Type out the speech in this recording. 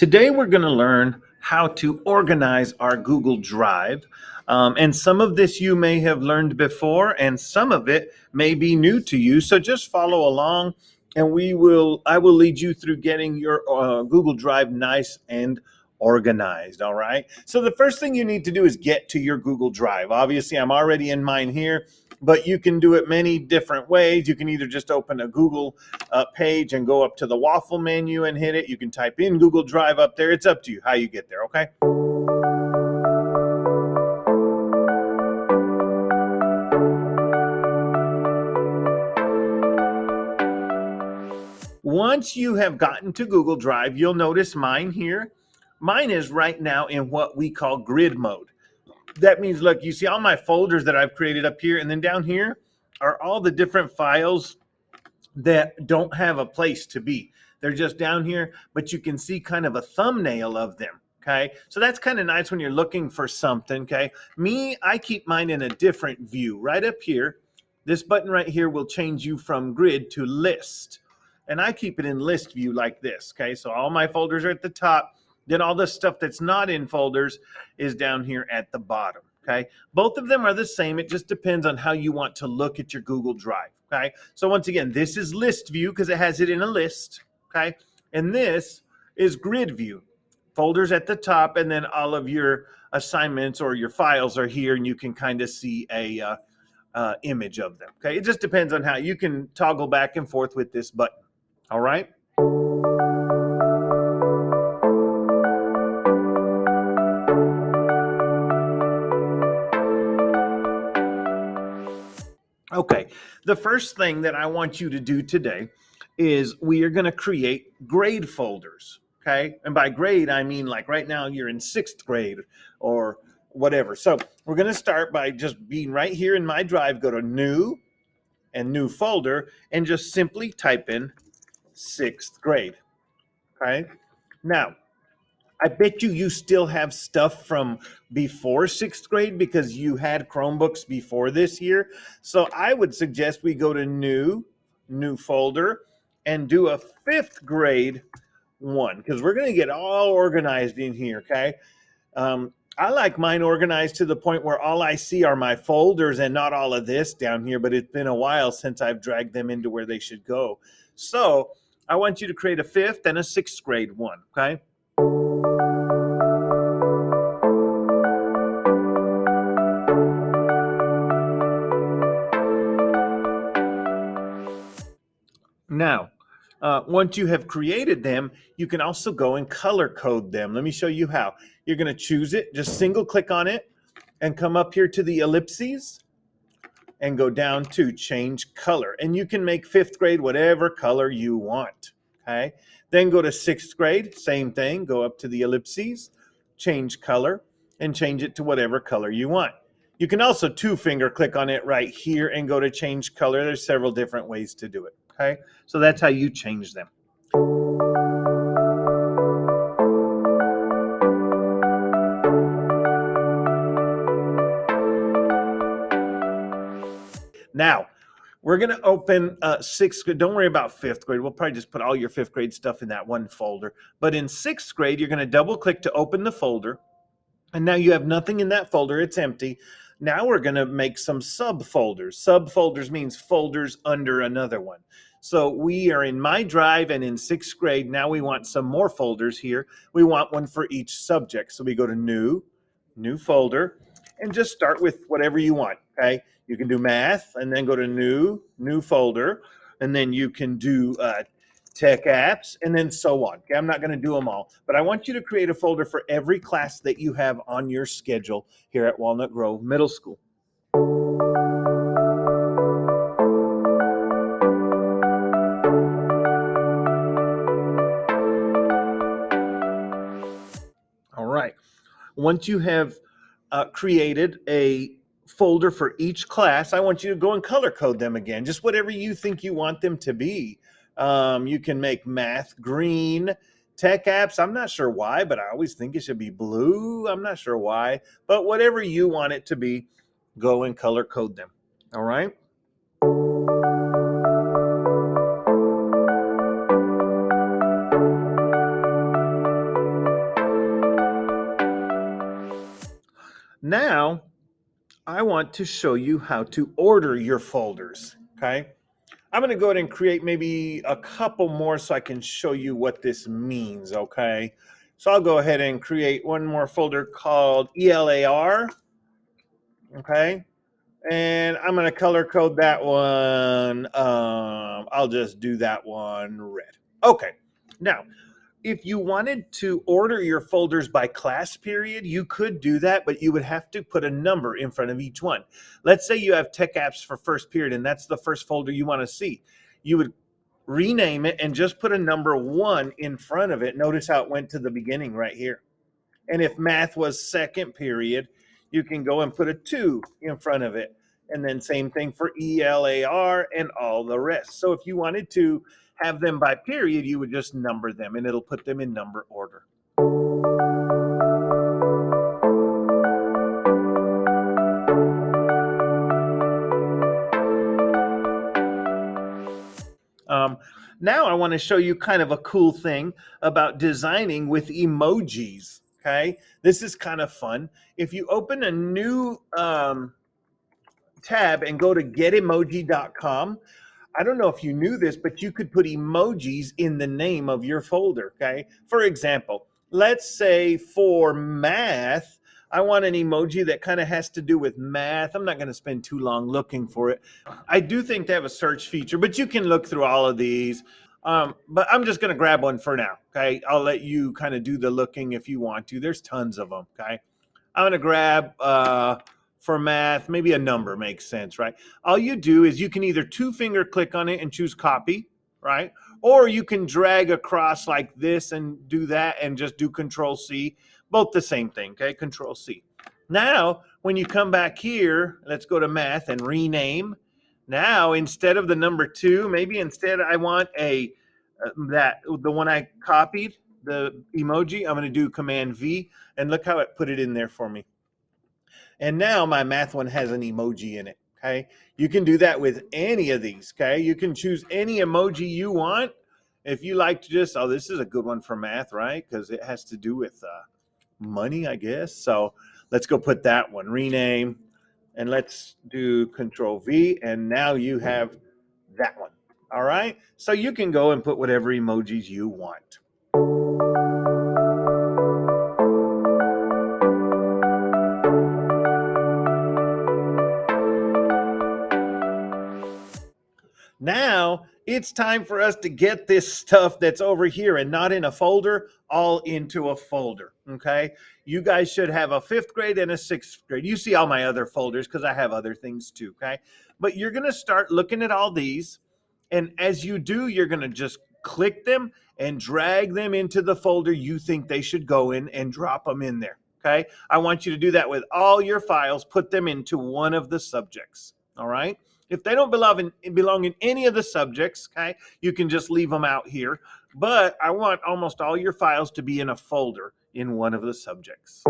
Today, we're going to learn how to organize our Google Drive. And some of this you may have learned before, and some of it may be new to you. So just follow along, and I will lead you through getting your Google Drive nice and organized. All right. So the first thing you need to do is get to your Google Drive. Obviously, I'm already in mine here, but you can do it many different ways. You can either just open a Google page and go up to the waffle menu and hit it. You can type in Google Drive up there. It's up to you how you get there, okay? Once you have gotten to Google Drive, you'll notice mine here. Mine is right now in what we call grid mode. That means, look, you see all my folders that I've created up here, and then down here are all the different files that don't have a place to be. They're just down here, but you can see kind of a thumbnail of them. Okay, so that's kind of nice when you're looking for something. Okay, I keep mine in a different view right up here. This button right here will change you from grid to list, and I keep it in list view like this. Okay, so all my folders are at the top, then all the stuff that's not in folders is down here at the bottom. Okay, both of them are the same. It just depends on how you want to look at your Google Drive. Okay, so once again, this is list view because it has it in a list. Okay, and this is grid view. Folders at the top, and then all of your assignments or your files are here, and you can kind of see a image of them. Okay, it just depends on how you can toggle back and forth with this button. All right. Okay, the first thing that I want you to do today is we are going to create grade folders. Okay, and by grade, I mean like right now you're in 6th grade or whatever. So we're going to start by just being right here in my drive, go to new and new folder, and just simply type in 6th grade. Okay, now I bet you still have stuff from before 6th grade because you had Chromebooks before this year. So I would suggest we go to new folder, and do a 5th grade one because we're going to get all organized in here. Okay. I like mine organized to the point where all I see are my folders and not all of this down here, but it's been a while since I've dragged them into where they should go. So I want you to create a 5th and a 6th grade one. Okay. Now, once you have created them, you can also go and color code them. Let me show you how. You're going to choose it, just single click on it, and come up here to the ellipses and go down to change color. And you can make 5th grade whatever color you want. Okay. Then go to 6th grade, same thing. Go up to the ellipses, change color, and change it to whatever color you want. You can also 2-finger click on it right here and go to change color. There's several different ways to do it. Okay, so that's how you change them. Now, we're going to open 6th grade. Don't worry about 5th grade. We'll probably just put all your 5th grade stuff in that one folder. But in 6th grade, you're going to double click to open the folder. And now you have nothing in that folder. It's empty. Now we're going to make some subfolders. Subfolders means folders under another one. So we are in my drive and in 6th grade. Now we want some more folders here. We want one for each subject. So we go to new folder, and just start with whatever you want. Okay. You can do math and then go to new folder. And then you can do tech apps, and then so on. Okay, I'm not going to do them all, but I want you to create a folder for every class that you have on your schedule here at Walnut Grove Middle School. All right. Once you have created a folder for each class, I want you to go and color code them again, just whatever you think you want them to be. You can make math green, tech apps. I'm not sure why, but I always think it should be blue. I'm not sure why, but whatever you want it to be, go and color code them. All right. Now, I want to show you how to order your folders, okay? I'm gonna go ahead and create maybe a couple more so I can show you what this means, okay? So I'll go ahead and create one more folder called ELAR, okay? And I'm gonna color code that one. I'll just do that one red. Okay, now, if you wanted to order your folders by class period, you could do that, but you would have to put a number in front of each one. Let's say you have tech apps for first period and that's the first folder you want to see. You would rename it and just put a number 1 in front of it. Notice how it went to the beginning right here. And if math was second period, you can go and put a 2 in front of it. And then same thing for ELAR and all the rest. So if you wanted to have them by period, you would just number them and it'll put them in number order. Now I want to show you kind of a cool thing about designing with emojis. Okay, this is kind of fun. If you open a new tab and go to getemoji.com, I don't know if you knew this, but you could put emojis in the name of your folder, okay? For example, let's say for math, I want an emoji that kind of has to do with math. I'm not going to spend too long looking for it. I do think they have a search feature, but you can look through all of these. But I'm just going to grab one for now, okay? I'll let you kind of do the looking if you want to. There's tons of them, okay? I'm going to grab... for math, maybe a number makes sense, right? All you do is you can either 2-finger click on it and choose copy, right? Or you can drag across like this and do that and just do Control C. Both the same thing, okay? Control C. Now, when you come back here, let's go to math and rename. Now, instead of the number 2, maybe instead I want the one I copied, the emoji, I'm going to do Command V, and look how it put it in there for me. And now my math one has an emoji in it, okay? You can do that with any of these, okay? You can choose any emoji you want. If you like to just, oh, this is a good one for math, right? Because it has to do with money, I guess. So let's go put that one, rename, and let's do Control V, and now you have that one, all right? So you can go and put whatever emojis you want. Now it's time for us to get this stuff that's over here and not in a folder, all into a folder, okay? You guys should have a 5th grade and a 6th grade. You see all my other folders because I have other things too, okay? But you're going to start looking at all these, and as you do, you're going to just click them and drag them into the folder you think they should go in and drop them in there, okay? I want you to do that with all your files. Put them into one of the subjects, all right? If they don't belong in any of the subjects, okay, you can just leave them out here. But I want almost all your files to be in a folder in one of the subjects.